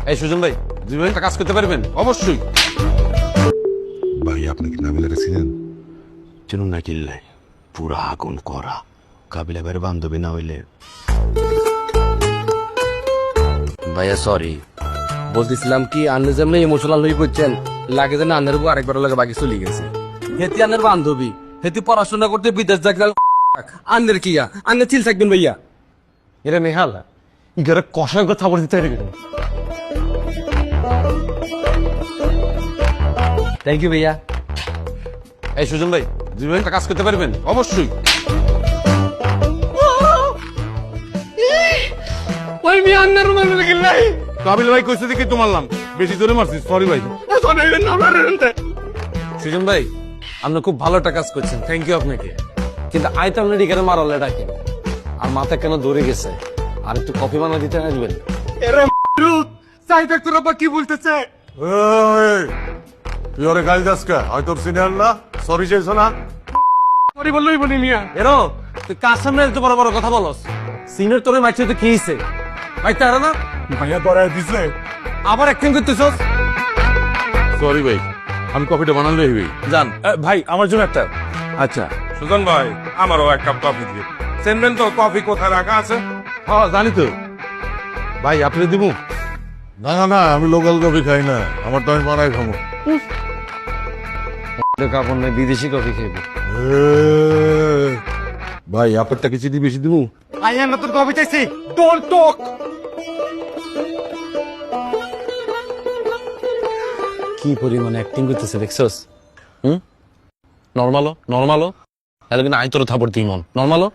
এই সুজন ভাই 2 মিনিট কাজ করতে পারবেন? অবশ্যই। ভাই আপনি কি নাবিলারে চিনেন? চিনুন না কিনলে পুরা আগুন করা কাবিলা ভাইয়ের বান্ধবী না হইলে। ভাইয়া সরি, বলতেছিলাম কি আন্নে যেমন ইমোশনাল হয়ে পড়ছেন লাগে যেন আন্নের বউ আরেকবার লাগে বাকি চলে গেছে। হেতি আন্নের বান্ধবী, হেতি পড়াশোনা করতে বিদেশ থাকলে আন্নের কিয়া আন্নের চিল থাকবেন ভাইয়া। এটা নেহাল ইগারে কষায় কথা বলে দিতে পারি। থ্যাংক ইউ ভাইয়া। এই সুজন ভাই 2 মিনিট কাজ করতে পারবেন? অবশ্যই। ওই মি আন্নার রুমে গেল নাই কাবিল ভাই কইছে দেখি তো মারলাম, বেশি জোরে মারছিস, সরি ভাই। সুজন ভাই আপনি খুব ভালো একটা কাজ করছেন, থ্যাংক ইউ আপনাকে। কিন্তু আই তো আপনার এখানে মারলে ডাকে আর মাথা কেন দৌড়ে গেছে, আর একটু কফি বানা দিতে আসবেন? এরে সাই দেখ তোর আব্বা কি বলতেছে। তুই ওরে গাল দাস কা? হয় তোর সিনিয়র না, সরি চাইছো না? সরি বললই বলি মিয়া। এরো তুই কার সামনে এত বড় বড় কথা বলস? সিনিয়র তোরে মারছে তো কি হইছে? ভাই তারা না ভাইয়া ধরায় দিছে। আবার অ্যাক্টিং করতেছস? সরি ভাই, আমি কফিটা বানালে হইবি। জান ভাই আমার জন্য একটা। আচ্ছা সুজন ভাই আমারও এক কাপ কফি দিয়ে চেনবেন তো কফি কোথায় রাখা আছে? হ্যাঁ জানি তো ভাই, আপনি দিব? না না না, আমি লোকাল কফি খাই না, আমার তো আমি বানাই খাবো। কাপড় নাই, বিদেশি কফি খাইবে। ভাই আপনারটা কি চিনি বেশি দিব? আই এম তোর কফি চাইছি। Don't talk. কি পরিমাণে অ্যাক্টিং করতেছে দেখছস? নর্মালো নর্মালো, এত কিন্তু আই তোর থাপড় দিই মন নর্মালো।